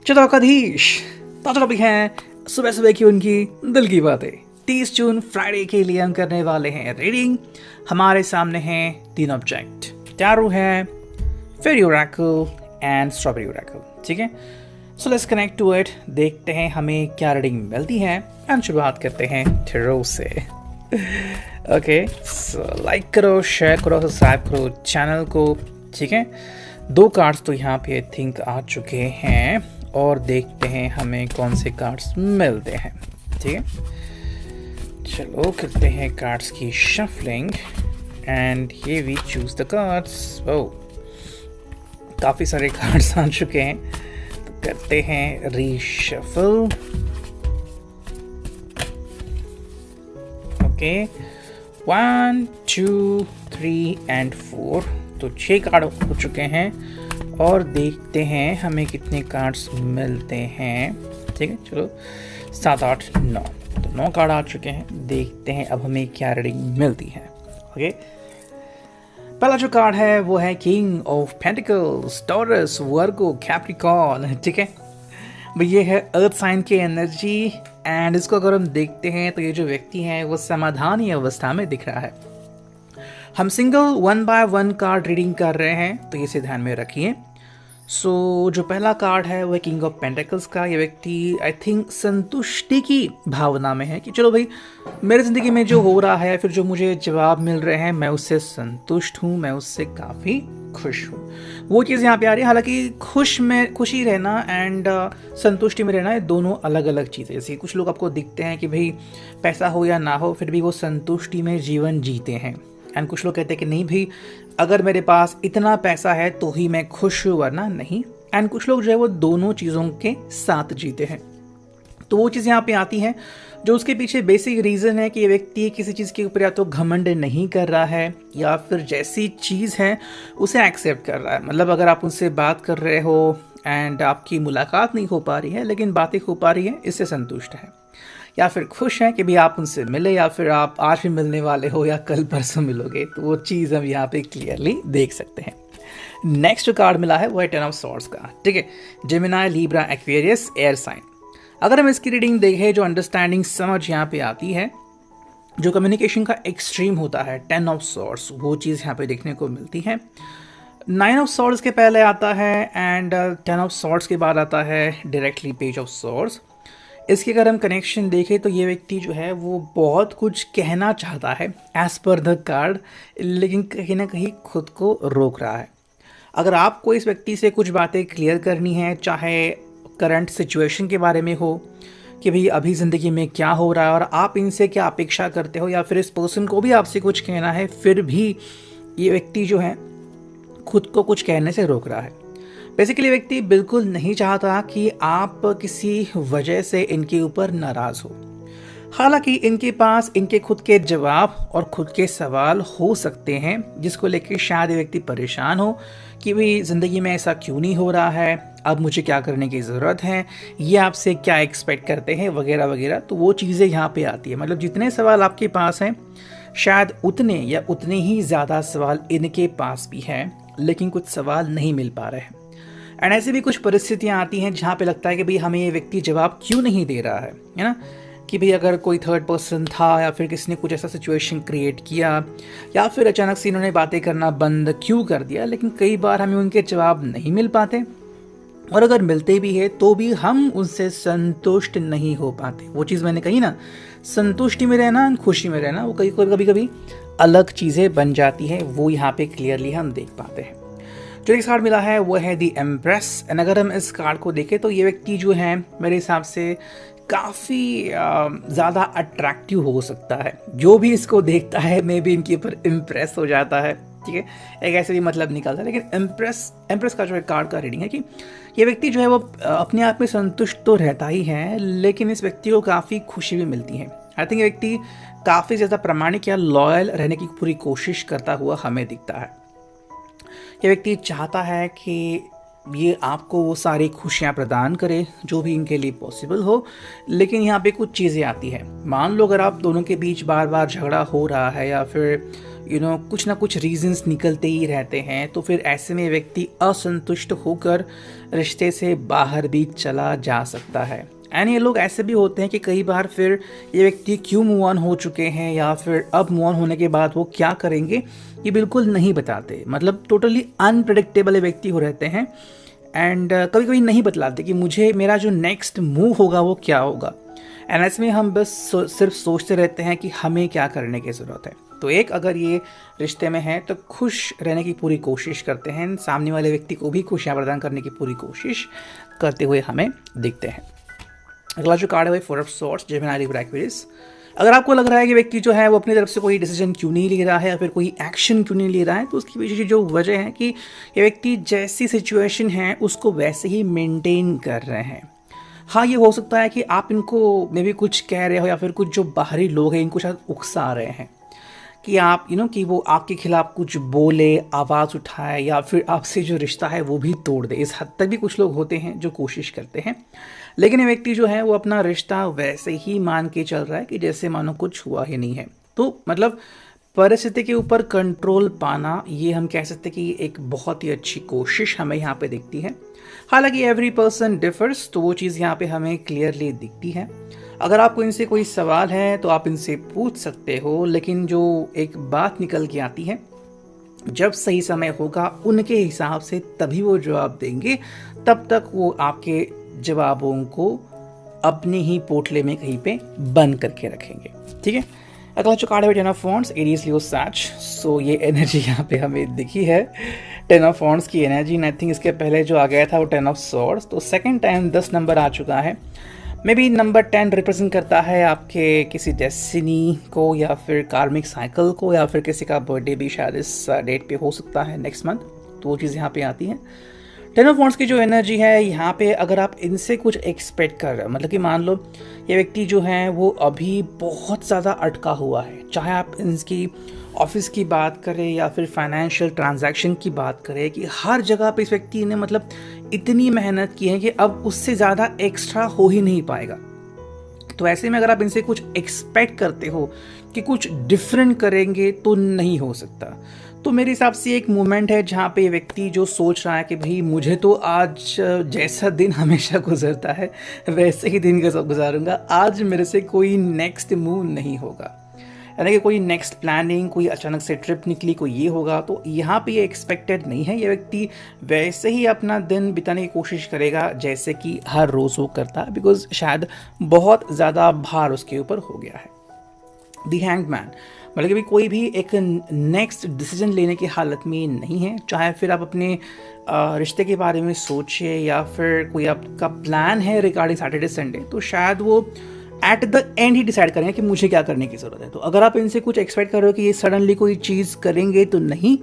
चतौकधीश ताजा भी हैं सुबह सुबह की उनकी दिल की बातें। 30 जून फ्राइडे के लिए हम करने वाले हैं रीडिंग। हमारे सामने हैं 3 ऑब्जेक्ट, टैरो है, fairy oracle and strawberry oracle. ठीक है, so let's connect to it. देखते हैं हमें क्या रीडिंग मिलती है एंड शुरुआत करते हैं टैरो से। ओके, सो लाइक करो, शेयर करो, सब्सक्राइब करो चैनल को। ठीक है, 2 कार्ड्स तो यहाँ पे आई थिंक आ चुके हैं और देखते हैं हमें कौन से कार्ड्स मिलते हैं। ठीक है, चलो करते हैं कार्ड्स की शफलिंग एंड ये वी चूज द कार्ड्स। ओह, काफ़ी सारे कार्ड्स आ चुके हैं तो करते हैं रीशफल। ओके, 1 2 3 एंड 4, तो 6 कार्ड हो चुके हैं और देखते हैं हमें कितने कार्ड्स मिलते हैं। ठीक है, चलो 7 8 9, तो 9 कार्ड आ चुके हैं। देखते हैं अब हमें क्या रीडिंग मिलती है। ओके, पहला जो कार्ड है वो है king of pentacles, taurus, Virgo, Capricorn. ठीक है, ये है अर्थ साइन की एनर्जी एंड इसको अगर हम देखते हैं तो ये जो व्यक्ति है वो समाधानी अवस्था में दिख रहा है। हम सिंगल 1 बाय 1 कार्ड रीडिंग कर रहे हैं तो इसे ध्यान में रखिए। सो जो पहला कार्ड है वो है किंग ऑफ पेंटिकल्स का। ये व्यक्ति आई थिंक संतुष्टि की भावना में है कि चलो भाई, मेरी ज़िंदगी में जो हो रहा है, फिर जो मुझे जवाब मिल रहे हैं, मैं उससे संतुष्ट हूँ, मैं उससे काफ़ी खुश हूँ। वो चीज़ यहाँ पे आ रही है। हालांकि खुशी रहना एंड संतुष्टि में रहना, ये दोनों अलग अलग चीज़ें। जैसे कुछ लोग आपको दिखते हैं कि भाई पैसा हो या ना हो फिर भी वो संतुष्टि में जीवन जीते हैं, एंड कुछ लोग कहते हैं कि नहीं भाई, अगर मेरे पास इतना पैसा है तो ही मैं खुश हूँ वरना नहीं। एंड कुछ लोग जो है वो दोनों चीज़ों के साथ जीते हैं। तो वो चीज़ यहाँ पे आती है जो उसके पीछे बेसिक रीज़न है कि ये व्यक्ति किसी चीज़ के ऊपर या तो घमंड नहीं कर रहा है या फिर जैसी चीज़ है उसे एक्सेप्ट कर रहा है। मतलब अगर आप उनसे बात कर रहे हो एंड आपकी मुलाकात नहीं हो पा रही है लेकिन बातें हो पा रही है, इससे संतुष्ट है या फिर खुश हैं कि भी आप उनसे मिले या फिर आप आज भी मिलने वाले हो या कल परसों मिलोगे। तो वो चीज़ हम यहाँ पे क्लियरली देख सकते हैं। नेक्स्ट जो कार्ड मिला है वो है 10 ऑफ सॉर्ड्स का। ठीक है, Gemini, Libra, Aquarius, air sign. अगर हम इसकी रीडिंग देखें, जो अंडरस्टैंडिंग समझ यहाँ पे आती है, जो कम्युनिकेशन का एक्सट्रीम होता है 10 ऑफ सॉर्ड्स, वो चीज़ यहाँ पे देखने को मिलती है। 9 ऑफ सॉर्ड्स के पहले आता है एंड 10 ऑफ सॉर्ड्स के बाद आता है डायरेक्टली पेज ऑफ सॉर्ड्स। इसके अगर हम कनेक्शन देखें तो ये व्यक्ति जो है वो बहुत कुछ कहना चाहता है एज पर द कार्ड, लेकिन कहीं ना कहीं खुद को रोक रहा है। अगर आपको इस व्यक्ति से कुछ बातें क्लियर करनी है, चाहे करंट सिचुएशन के बारे में हो कि भाई अभी ज़िंदगी में क्या हो रहा है और आप इनसे क्या अपेक्षा करते हो, या फिर इस पर्सन को भी आपसे कुछ कहना है, फिर भी ये व्यक्ति जो है खुद को कुछ कहने से रोक रहा है। बेसिकली व्यक्ति बिल्कुल नहीं चाहता कि आप किसी वजह से इनके ऊपर नाराज़ हो। हालांकि इनके पास इनके खुद के जवाब और खुद के सवाल हो सकते हैं जिसको लेकर शायद ये व्यक्ति परेशान हो कि भाई ज़िंदगी में ऐसा क्यों नहीं हो रहा है, अब मुझे क्या करने की ज़रूरत है, ये आपसे क्या एक्सपेक्ट करते हैं, वगैरह वगैरह। तो वो चीज़ें यहाँ पे आती है। मतलब जितने सवाल आपके पास हैं शायद उतने या उतने ही ज़्यादा सवाल इनके पास भी हैं, लेकिन कुछ सवाल नहीं मिल पा रहे हैं। एंड ऐसी भी कुछ परिस्थितियाँ आती हैं जहाँ पे लगता है कि भाई हमें ये व्यक्ति जवाब क्यों नहीं दे रहा है ना, कि भाई अगर कोई थर्ड पर्सन था या फिर किसी ने कुछ ऐसा सिचुएशन क्रिएट किया या फिर अचानक से इन्होंने बातें करना बंद क्यों कर दिया। लेकिन कई बार हमें उनके जवाब नहीं मिल पाते, और अगर मिलते भी है तो भी हम उनसे संतुष्ट नहीं हो पाते। वो चीज़ मैंने कही ना, संतुष्टि में रहना, खुशी में रहना, वो कभी कभी अलग चीज़ें बन जाती हैं। वो यहाँ पे क्लियरली हम देख पाते हैं। जो एक कार्ड मिला है वो है दी एम्प्रेस। एंड अगर हम इस कार्ड को देखें तो ये व्यक्ति जो है मेरे हिसाब से काफ़ी ज़्यादा अट्रैक्टिव हो सकता है। जो भी इसको देखता है मे भी इनके ऊपर इम्प्रेस हो जाता है। ठीक है, एक ऐसे भी मतलब निकलता है। लेकिन एम्प्रेस का जो एक कार्ड का रीडिंग है कि ये व्यक्ति जो है वो अपने आप में संतुष्ट तो रहता ही है, लेकिन इस व्यक्ति को काफ़ी खुशी भी मिलती है। आई थिंक ये व्यक्ति काफ़ी ज़्यादा प्रामाणिक या लॉयल रहने की पूरी कोशिश करता हुआ हमें दिखता है। ये व्यक्ति चाहता है कि ये आपको वो सारी खुशियाँ प्रदान करे जो भी इनके लिए पॉसिबल हो। लेकिन यहाँ पे कुछ चीज़ें आती है। मान लो अगर आप दोनों के बीच बार बार झगड़ा हो रहा है या फिर कुछ ना कुछ रीजंस निकलते ही रहते हैं, तो फिर ऐसे में व्यक्ति असंतुष्ट होकर रिश्ते से बाहर भी चला जा सकता है। एंड ये लोग ऐसे भी होते हैं कि कई बार फिर ये व्यक्ति क्यों मूव ऑन हो चुके हैं या फिर अब मूव ऑन होने के बाद वो क्या करेंगे ये बिल्कुल नहीं बताते। मतलब टोटली अनप्रेडिक्टेबल व्यक्ति हो रहते हैं। एंड कभी कभी नहीं बतलाते कि मुझे मेरा जो नेक्स्ट मूव होगा वो क्या होगा। एंड ऐसे में हम बस सिर्फ सोचते रहते हैं कि हमें क्या करने की ज़रूरत है। तो एक अगर ये रिश्ते में है तो खुश रहने की पूरी कोशिश करते हैं, सामने वाले व्यक्ति को भी खुशियाँ प्रदान करने की पूरी कोशिश करते हुए हमें दिखते हैं। अगला जो कार्ड है वो फोर ऑफ सॉर्ड्स, जेमिनी ब्रैक्विस। अगर आपको लग रहा है कि व्यक्ति जो है वो अपनी तरफ से कोई डिसीजन क्यों नहीं ले रहा है या फिर कोई एक्शन क्यों नहीं ले रहा है, तो उसकी पीछे जो वजह है कि ये व्यक्ति जैसी सिचुएशन है उसको वैसे ही मेंटेन कर रहे हैं। हाँ, ये हो सकता है कि आप इनको मे भी कुछ कह रहे हो या फिर कुछ जो बाहरी लोग हैं इनको शायद उकसा रहे हैं कि आप कि वो आपके खिलाफ कुछ बोले, आवाज़ उठाए या फिर आपसे जो रिश्ता है वो भी तोड़ दे। इस हद तक भी कुछ लोग होते हैं जो कोशिश करते हैं। लेकिन ये व्यक्ति जो है वो अपना रिश्ता वैसे ही मान के चल रहा है कि जैसे मानो कुछ हुआ ही नहीं है। तो मतलब परिस्थिति के ऊपर कंट्रोल पाना, ये हम कह सकते हैं कि एक बहुत ही अच्छी कोशिश हमें यहाँ पे दिखती है। हालांकि एवरी पर्सन डिफर्स, तो वो चीज़ यहाँ पे हमें क्लियरली दिखती है। अगर आपको इनसे कोई सवाल है तो आप इनसे पूछ सकते हो, लेकिन जो एक बात निकल के आती है, जब सही समय होगा उनके हिसाब से तभी वो जवाब देंगे। तब तक वो आपके जवाबों को अपने ही पोटले में कहीं पे बंद करके रखेंगे। ठीक है, अगला जो कार्ड है ten of wands, Aries Leo सैज। सो ये एनर्जी यहाँ पे हमें दिखी है, टेन ऑफ वॉन्ड्स की एनर्जी। आई थिंक इसके पहले जो आ गया था वो टेन ऑफ स्वॉर्ड्स। तो सेकंड टाइम 10 नंबर आ चुका है। मे बी नंबर 10 रिप्रेजेंट करता है आपके किसी डेस्टिनी को या फिर कार्मिक साइकिल को, या फिर किसी का बर्थडे भी शायद इस डेट पे हो सकता है नेक्स्ट मंथ। तो वो चीज़ यहाँ पे आती है। टेन ऑफ वॉन्ड्स की जो एनर्जी है यहाँ पे, अगर आप इनसे कुछ एक्सपेक्ट कर रहे हो, मतलब कि मान लो ये व्यक्ति जो है वो अभी बहुत ज़्यादा अटका हुआ है, चाहे आप इनकी ऑफिस की बात करें या फिर फाइनेंशियल ट्रांजैक्शन की बात करें, कि हर जगह पे इस व्यक्ति ने मतलब इतनी मेहनत की है कि अब उससे ज़्यादा एक्स्ट्रा हो ही नहीं पाएगा। तो ऐसे में अगर आप इनसे कुछ एक्सपेक्ट करते हो कि कुछ डिफरेंट करेंगे तो नहीं हो सकता। तो मेरे हिसाब से एक मोमेंट है जहाँ पे ये व्यक्ति जो सोच रहा है कि भाई मुझे तो आज जैसा दिन हमेशा गुजरता है वैसे ही दिन का गुजारूंगा, आज मेरे से कोई नेक्स्ट मूव नहीं होगा। यानी कि कोई नेक्स्ट प्लानिंग, कोई अचानक से ट्रिप निकली, कोई ये होगा, तो यहाँ पे ये एक्सपेक्टेड नहीं है। ये व्यक्ति वैसे ही अपना दिन बिताने की कोशिश करेगा जैसे कि हर रोज़ वो करता है, बिकॉज शायद बहुत ज़्यादा भार उसके ऊपर हो गया है। द हैंग्ड मैन, मतलब कि कोई भी एक नेक्स्ट डिसीजन लेने की हालत में नहीं है। चाहे फिर आप अपने रिश्ते के बारे में सोचिए या फिर कोई आपका प्लान है रिगार्डिंग सैटरडे संडे, तो शायद वो at the and he decide करेंगे कि मुझे क्या करने की ज़रूरत है। तो अगर आप इनसे कुछ एक्सपेक्ट कर रहे हो कि ये सडनली कोई चीज़ करेंगे, तो नहीं,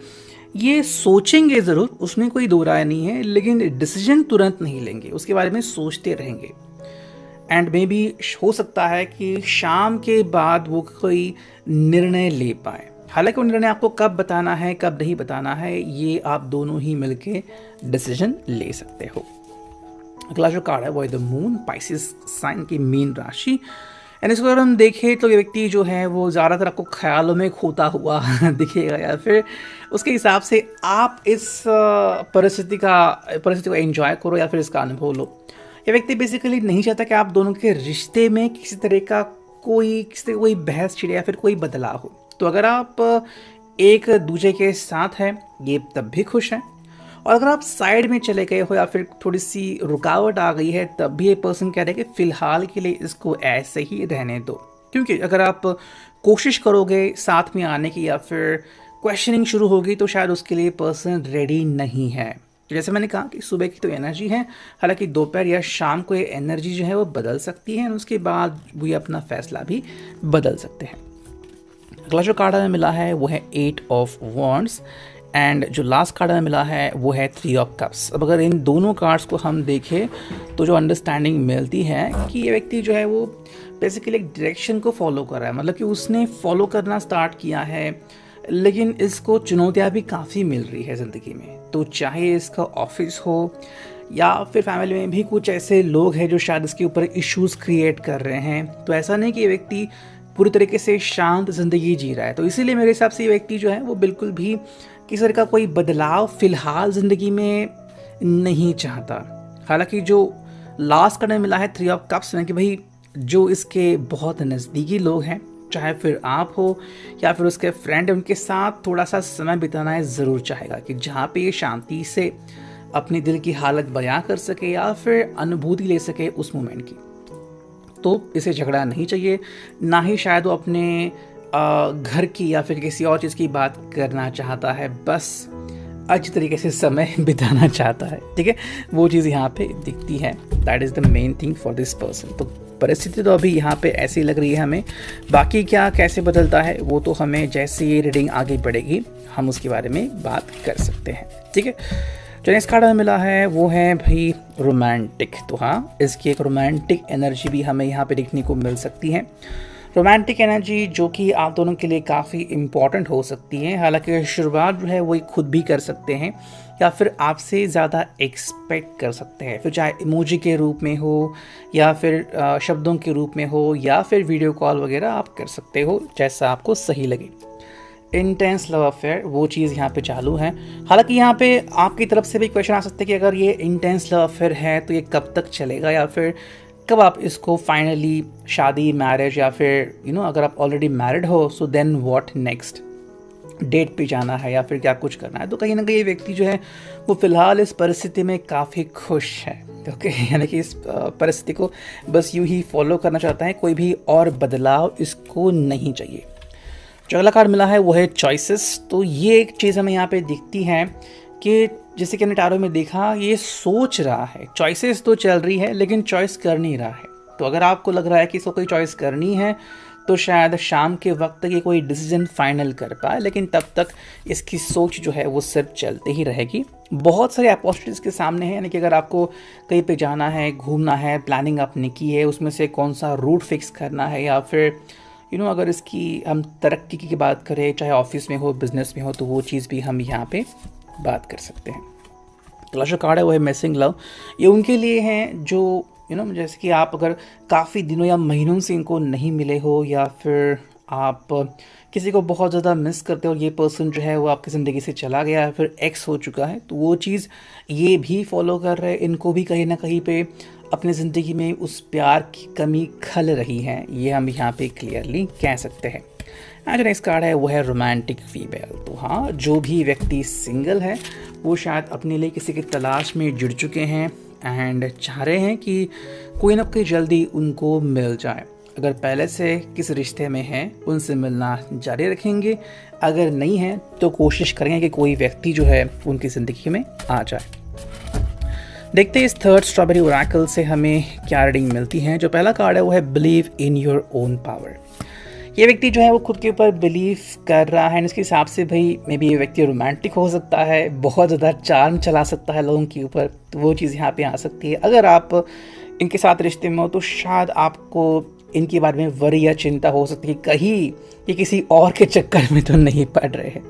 ये सोचेंगे ज़रूर, उसमें कोई दो राय नहीं है, लेकिन डिसीजन तुरंत नहीं लेंगे, उसके बारे में सोचते रहेंगे। एंड मे बी हो सकता है कि शाम के बाद वो कोई निर्णय ले पाए। हालांकि वो निर्णय आपको कब बताना है कब नहीं बताना है, ये आप दोनों ही मिलके डिसीजन ले सकते हो। अगला जो कार्ड है वो है द मून, पाइसेस साइन की मीन राशि। एंड इसको अगर हम देखें तो ये व्यक्ति जो है वो ज़्यादातर आपको ख्यालों में खोता हुआ दिखेगा, या फिर उसके हिसाब से आप इस परिस्थिति को एंजॉय करो या फिर इसका अनुभव लो। ये व्यक्ति बेसिकली नहीं चाहता कि आप दोनों के रिश्ते में किसी तरह का कोई बहस छिड़े या फिर कोई बदलाव हो। तो अगर आप एक दूसरे के साथ हैं ये तब भी खुश हैं, और अगर आप साइड में चले गए हो या फिर थोड़ी सी रुकावट आ गई है तब भी ये पर्सन कह रहे हैं कि फ़िलहाल के लिए इसको ऐसे ही रहने दो। क्योंकि अगर आप कोशिश करोगे साथ में आने की या फिर क्वेश्चनिंग शुरू होगी तो शायद उसके लिए पर्सन रेडी नहीं है। जैसे मैंने कहा कि सुबह की तो एनर्जी है, हालांकि दोपहर या शाम को ये एनर्जी जो है वो बदल सकती है, और उसके बाद वो अपना फैसला भी बदल सकते हैं। अगला जो कार्ड हमें मिला है वो है 8 ऑफ वॉन्ड्स, एंड जो लास्ट कार्ड हमें मिला है वो है 3 ऑफ कप्स। अब अगर इन दोनों कार्ड्स को हम देखें तो जो अंडरस्टैंडिंग मिलती है कि ये व्यक्ति जो है वो बेसिकली एक डायरेक्शन को फॉलो कर रहा है, मतलब कि उसने फॉलो करना स्टार्ट किया है लेकिन इसको चुनौतियाँ भी काफ़ी मिल रही है ज़िंदगी में। तो चाहे इसका ऑफिस हो या फिर फैमिली में भी कुछ ऐसे लोग हैं जो शायद इसके ऊपर इश्यूज़ क्रिएट कर रहे हैं, तो ऐसा नहीं कि ये व्यक्ति पूरी तरीके से शांत ज़िंदगी जी रहा है। तो इसीलिए मेरे हिसाब से ये व्यक्ति जो है वो बिल्कुल भी किसी तरह का कोई बदलाव फ़िलहाल ज़िंदगी में नहीं चाहता। हालांकि जो लास्ट करने मिला है 3 ऑफ कप्स में कि भाई जो इसके बहुत नज़दीकी लोग हैं, चाहे फिर आप हो या फिर उसके फ्रेंड, उनके साथ थोड़ा सा समय बिताना है ज़रूर चाहेगा कि जहाँ पे ये शांति से अपनी दिल की हालत बयां कर सके या फिर अनुभूति ले सके उस मोमेंट की। तो इसे झगड़ा नहीं चाहिए, ना ही शायद वो अपने घर की या फिर किसी और चीज़ की बात करना चाहता है, बस अच्छी तरीके से समय बिताना चाहता है। ठीक है, वो चीज़ यहाँ पे दिखती है। That is the main thing for this person. तो परिस्थिति तो अभी यहाँ पे ऐसी लग रही है हमें, बाकी क्या कैसे बदलता है वो तो हमें जैसे ये रीडिंग आगे बढ़ेगी हम उसके बारे में बात कर सकते हैं। ठीक है, जो नेक्स्ट कार्ड हमें मिला है वो है भाई रोमांटिक। तो हाँ, इसकी एक रोमांटिक एनर्जी भी हमें यहाँ पे देखने को मिल सकती है। रोमांटिक एनर्जी जो कि आप दोनों के लिए काफ़ी इम्पॉर्टेंट हो सकती है। हालांकि शुरुआत जो है वो खुद भी कर सकते हैं या फिर आपसे ज़्यादा एक्सपेक्ट कर सकते हैं, फिर चाहे इमोजी के रूप में हो या फिर शब्दों के रूप में हो या फिर वीडियो कॉल वगैरह आप कर सकते हो, जैसा आपको सही लगे। इंटेंस लव अफेयर वो चीज़ यहाँ पे चालू है। हालांकि यहाँ पे आपकी तरफ से भी क्वेश्चन आ सकते हैं कि अगर ये इंटेंस लव अफेयर है तो ये कब तक चलेगा या फिर कब आप इसको फाइनली शादी, मैरिज या फिर अगर आप ऑलरेडी मैरिड हो so then what next, date पे जाना है या फिर क्या कुछ करना है। तो कहीं ना कहीं ये व्यक्ति जो है वो फिलहाल इस परिस्थिति में काफ़ी खुश है। ओके, यानी कि इस परिस्थिति को बस यूँ ही फॉलो करना चाहता है, कोई भी और बदलाव इसको नहीं चाहिए। जो अगला कार्ड मिला है वो है चॉइसेस। तो ये एक चीज़ हमें यहाँ पे दिखती है कि जैसे कि हमने टारो में देखा, ये सोच रहा है, चॉइसेस तो चल रही है लेकिन चॉइस कर नहीं रहा है। तो अगर आपको लग रहा है कि इसको कोई चॉइस करनी है तो शायद शाम के वक्त तक ये कोई डिसीजन फाइनल कर पाए, लेकिन तब तक इसकी सोच जो है वो सिर्फ चलते ही रहेगी। बहुत सारे अपॉर्चुनिटीज़ के सामने है, यानी कि अगर आपको कहीं पे जाना है, घूमना है, प्लानिंग आपने की है, उसमें से कौन सा रूट फिक्स करना है या फिर अगर इसकी हम तरक्की की बात करें, चाहे ऑफिस में हो, बिजनेस में हो, तो वो चीज़ भी हम यहाँ पे बात कर सकते हैं। अगला जो कार्ड है वो है मिसिंग लव। ये उनके लिए हैं जो जैसे कि आप अगर काफ़ी दिनों या महीनों से इनको नहीं मिले हो या फिर आप किसी को बहुत ज़्यादा मिस करते हो और ये पर्सन जो है वो आपकी ज़िंदगी से चला गया है, फिर एक्स हो चुका है, तो वो चीज़ ये भी फॉलो कर रहे हैं। इनको भी कहीं ना कहीं पे अपनी ज़िंदगी में उस प्यार की कमी खल रही है, ये हम यहाँ पे क्लियरली कह सकते हैं। जो नेक्स्ट कार्ड है वो है रोमांटिक फीमेल। तो हाँ, जो भी व्यक्ति सिंगल है वो शायद अपने लिए किसी की तलाश में जुड़ चुके हैं एंड चाह रहे हैं कि कोई ना कोई जल्दी उनको मिल जाए। अगर पहले से किस रिश्ते में हैं उनसे मिलना जारी रखेंगे, अगर नहीं है तो कोशिश करेंगे कि कोई व्यक्ति जो है उनकी ज़िंदगी में आ जाए। देखते हैं इस थर्ड स्ट्रॉबेरी ओरेकल से हमें क्या रीडिंग मिलती है। जो पहला कार्ड है वो है believe in your own power. ये व्यक्ति जो है वो खुद के ऊपर बिलीव कर रहा है, इसके हिसाब से भाई मे बी ये व्यक्ति रोमांटिक हो सकता है, बहुत ज़्यादा चार्म चला सकता है लोगों के ऊपर, तो वो चीज़ यहाँ पे आ सकती है। अगर आप इनके साथ रिश्ते में हो तो शायद आपको इनके बारे में वरी या चिंता हो सकती है कि कहीं ये किसी और के चक्कर में तो नहीं पड़ रहे हैं।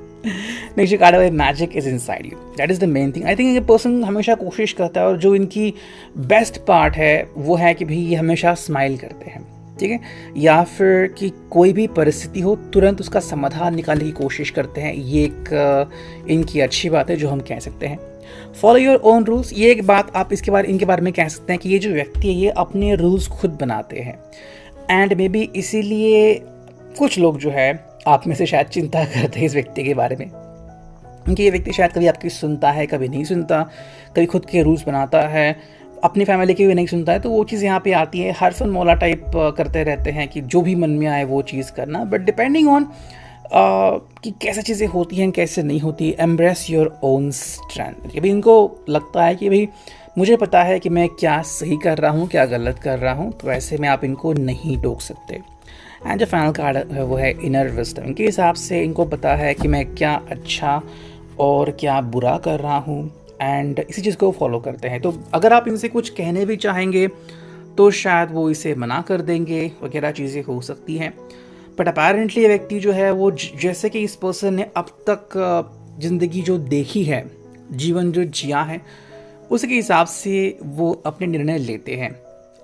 नेक्स्ट कार्ड है magic is inside you. That is the main thing. I think ये पर्सन हमेशा कोशिश करता है और जो इनकी बेस्ट पार्ट है वो है कि भाई ये हमेशा स्माइल करते हैं, ठीक है, या फिर कि कोई भी परिस्थिति हो तुरंत उसका समाधान निकालने की कोशिश करते हैं। ये एक इनकी अच्छी बात है जो हम कह सकते हैं। फॉलो योर ओन रूल्स, ये एक बात आप इनके बारे में कह सकते हैं कि ये जो व्यक्ति है ये अपने रूल्स खुद बनाते हैं एंड मे बी इसीलिए कुछ लोग जो है आप में से शायद चिंता करते हैं इस व्यक्ति के बारे में, क्योंकि ये व्यक्ति शायद कभी आपकी सुनता है, कभी नहीं सुनता, कभी खुद के रूल्स बनाता है, अपनी फैमिली की भी नहीं सुनता है। तो वो चीज़ यहाँ पे आती है, हर फन मौला टाइप करते रहते हैं कि जो भी मन में आए वो चीज़ करना, बट डिपेंडिंग ऑन कि कैसे चीज़ें होती हैं कैसे नहीं होती। Embrace your own strength. ये भी इनको लगता है कि भाई मुझे पता है कि मैं क्या सही कर रहा हूँ क्या गलत कर रहा हूँ, तो ऐसे में आप इनको नहीं टोक सकते। एंड जो फाइनल कार्ड है वो है इनर विजडम। इनके हिसाब से इनको पता है कि मैं क्या अच्छा और क्या बुरा कर रहा हूँ एंड इसी चीज़ को फॉलो करते हैं। तो अगर आप इनसे कुछ कहने भी चाहेंगे तो शायद वो इसे मना कर देंगे, वगैरह चीज़ें हो सकती हैं। बट अपेरेंटली ये व्यक्ति जो है वो जैसे कि इस पर्सन ने अब तक ज़िंदगी जो देखी है, जीवन जो जिया है, उसके हिसाब से वो अपने निर्णय लेते हैं।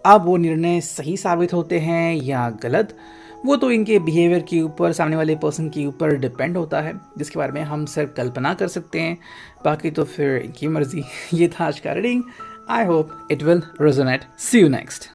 अब वो निर्णय सही साबित होते हैं या गलत, वो तो इनके बिहेवियर के ऊपर, सामने वाले पर्सन के ऊपर डिपेंड होता है, जिसके बारे में हम सिर्फ कल्पना कर सकते हैं। बाकी तो फिर इनकी मर्जी। ये था आज का reading. I hope it will resonate. See you next.